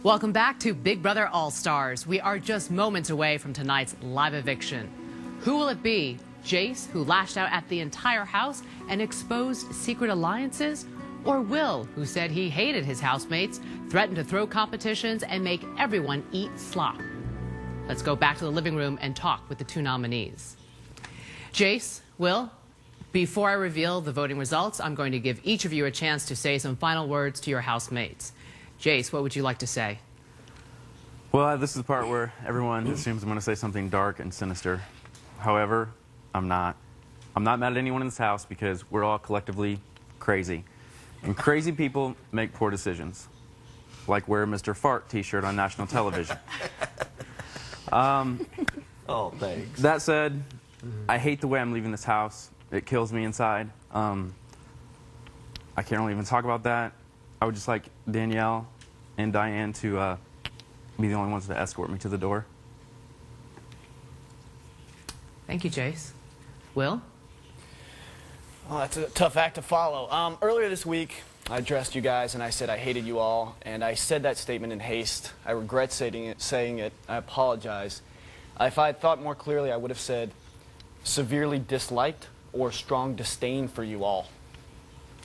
Welcome back to Big Brother All-Stars. We are just moments away from tonight's live eviction. Who will it be? Jase, who lashed out at the entire house and exposed secret alliances? Or Will, who said he hated his housemates, threatened to throw competitions and make everyone eat slop? Let's go back to the living room and talk with the two nominees. Jase, Will, before I reveal the voting results, I'm going to give each of you a chance to say some final words to your housemates. Jase, what would you like to say? Well, this is the part where everyone assumes I'm going to say something dark and sinister. However, I'm not. I'm not mad at anyone in this house because we're all collectively crazy. And crazy people make poor decisions. Like wear a Mr. Fart t-shirt on national television. Oh, thanks. That said, I hate the way I'm leaving this house. It kills me inside. I can't really even talk about that. I would just like Danielle and Diane to be the only ones to escort me to the door. Thank you, Jase. Will? Well, that's a tough act to follow. Earlier this week, I addressed you guys and I said I hated you all, and I said that statement in haste. I regret saying it. I apologize. If I had thought more clearly, I would have said severely disliked or strong disdain for you all,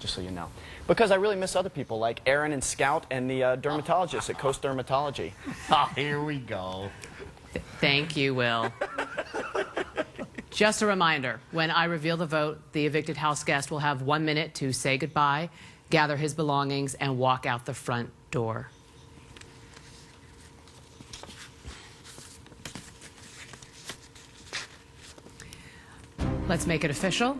just so you know. Because I really miss other people like Aaron and Scout and the dermatologist at Coast Dermatology. Oh, here we go. Thank you, Will. Just a reminder, when I reveal the vote, the evicted house guest will have 1 minute to say goodbye, gather his belongings, and walk out the front door. Let's make it official.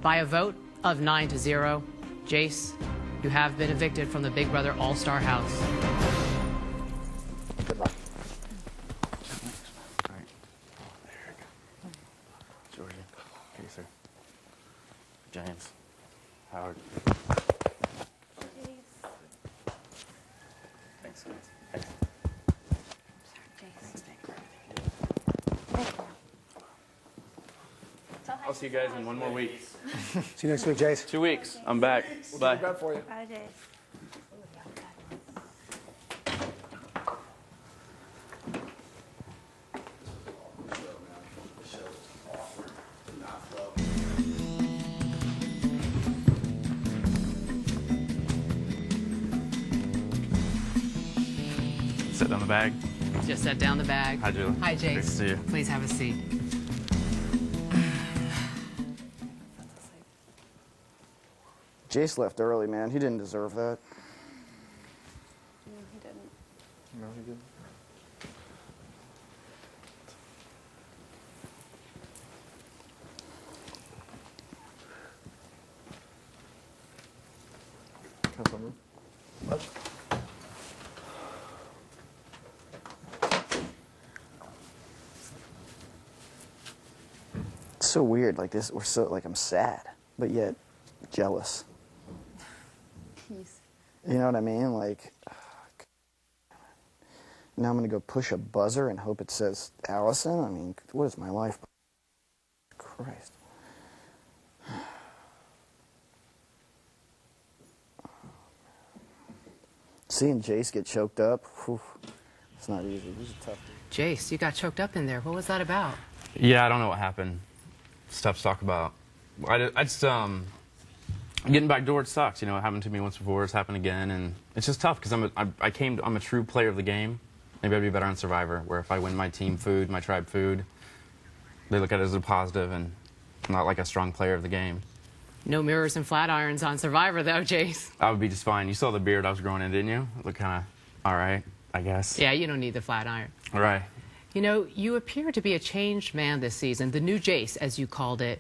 By a vote of 9-0, Jase, you have been evicted from the Big Brother All-Star house. Good luck. All right. There we go. Georgia. Pacer. James. Howard. Thanks, guys. Thanks. I'll see you guys in 1 more week. See you next week, Jase. 2 weeks. I'm back. Bye. We'll for you. Bye, Jase. Set down the bag. Just set down the bag. Hi, Julie. Hi, Jase. Nice to see you. Please have a seat. Jase left early, man. He didn't deserve that. No, he didn't. No, he didn't. Councilmember? What? It's so weird. Like this, we're so I'm sad, but yet jealous. You know what I mean? Like, now I'm going to go push a buzzer and hope it says Allison? I mean, what is my life? Christ. Seeing Jase get choked up, whew, it's not easy. This is tough. Jase, you got choked up in there. What was that about? Yeah, I don't know what happened. It's tough to talk about. I just, getting backdoored sucks. You know, it happened to me once before. It's happened again, and it's just tough because I'm a true player of the game. Maybe I'd be better on Survivor, where if I win my team food, my tribe food, they look at it as a positive and not like a strong player of the game. No mirrors and flat irons on Survivor, though, Jase. I would be just fine. You saw the beard I was growing in, didn't you? It looked kind of all right, I guess. Yeah, you don't need the flat iron. All right. You know, you appear to be a changed man this season, the new Jase, as you called it.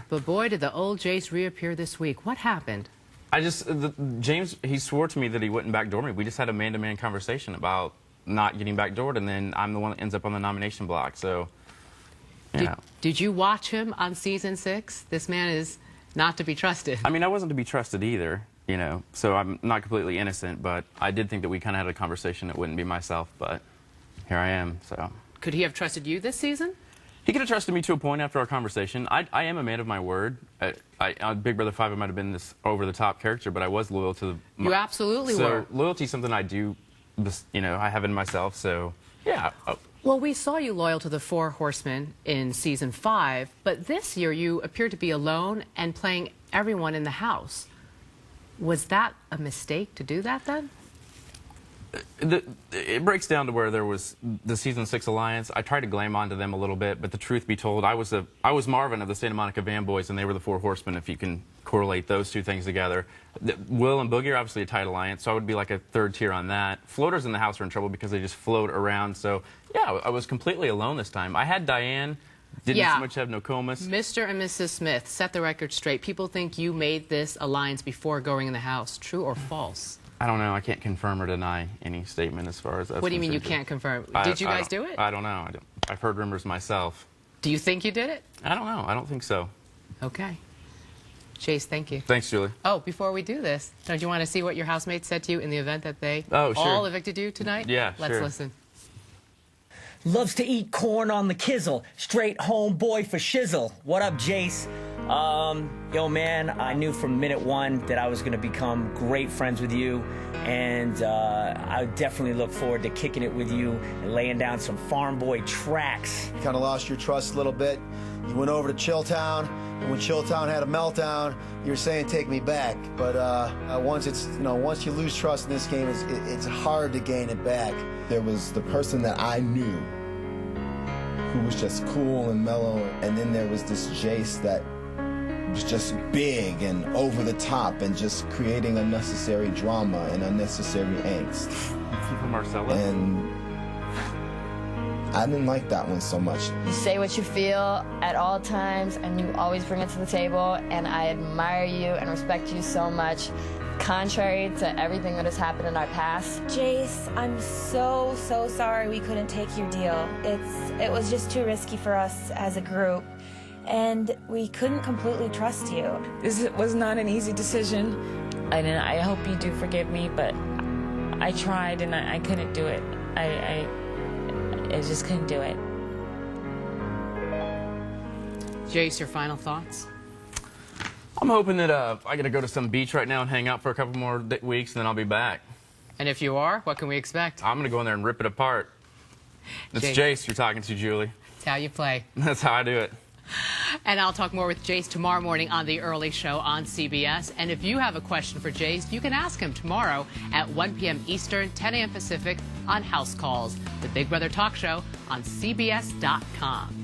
But boy, did the old Jase reappear this week. What happened? James, he swore to me that he wouldn't backdoor me. We just had a man-to-man conversation about not getting backdoored, and then I'm the one that ends up on the nomination block. So, yeah. Did you watch him on season 6? This man is not to be trusted. I mean, I wasn't to be trusted either, you know, so I'm not completely innocent, but I did think that we kind of had a conversation that wouldn't be myself, but here I am, so. Could he have trusted you this season? He could have trusted me to a point after our conversation. I am a man of my word. On Big Brother 5, I might have been this over-the-top character, but I was loyal to the... You absolutely were. So loyalty is something I do you know, I have in myself. So, yeah. Well, we saw you loyal to the Four Horsemen in season 5, but this year you appeared to be alone and playing everyone in the house. Was that a mistake to do that then? It breaks down to where there was the season 6 alliance. I tried to glam onto them a little bit, but the truth be told, I was Marvin of the Santa Monica Van Boys, and they were the Four Horsemen, if you can correlate those two things together. Will and Boogie are obviously a tight alliance, so I would be like a third tier on that. Floaters in the house are in trouble because they just float around. So, yeah, I was completely alone this time. I had Diane. Didn't so much have Nokomis. Mr. and Mrs. Smith, set the record straight. People think you made this alliance before going in the house. True or false? I don't know. I can't confirm or deny any statement as far as that's What do you mean you concerned. can't confirm? Did you guys do it? I don't know. I've heard rumors myself. Do you think you did it? I don't know. I don't think so. Okay. Chase, thank you. Thanks, Julie. Oh, before we do this, don't you want to see what your housemates said to you in the event that they all evicted you tonight? Yeah, Let's listen. Loves to eat corn on the kizzle. Straight homeboy for shizzle. What up, Jase? Yo, man, I knew from minute one that I was going to become great friends with you. And I definitely look forward to kicking it with you and laying down some farm boy tracks. You kind of lost your trust a little bit. You went over to Chilltown, and when Chilltown had a meltdown, you were saying, "Take me back." But once you lose trust in this game, it's hard to gain it back. There was the person that I knew who was just cool and mellow, and then there was this Jase that was just big and over the top and just creating unnecessary drama and unnecessary angst. From Marcella. And I didn't like that one so much. You say what you feel at all times, and you always bring it to the table, and I admire you and respect you so much, contrary to everything that has happened in our past. Jase, I'm so sorry we couldn't take your deal. It was just too risky for us as a group, and we couldn't completely trust you. This was not an easy decision, and I hope you do forgive me, but I tried and I couldn't do it. I just couldn't do it. Jace, your final thoughts? I'm hoping that I get to go to some beach right now and hang out for a couple more weeks, and then I'll be back. And if you are, what can we expect? I'm going to go in there and rip it apart. It's Jace you're talking to, Julie. That's how you play. That's how I do it. And I'll talk more with Jace tomorrow morning on The Early Show on CBS. And if you have a question for Jace, you can ask him tomorrow at 1 p.m. Eastern, 10 a.m. Pacific on House Calls, the Big Brother Talk Show on CBS.com.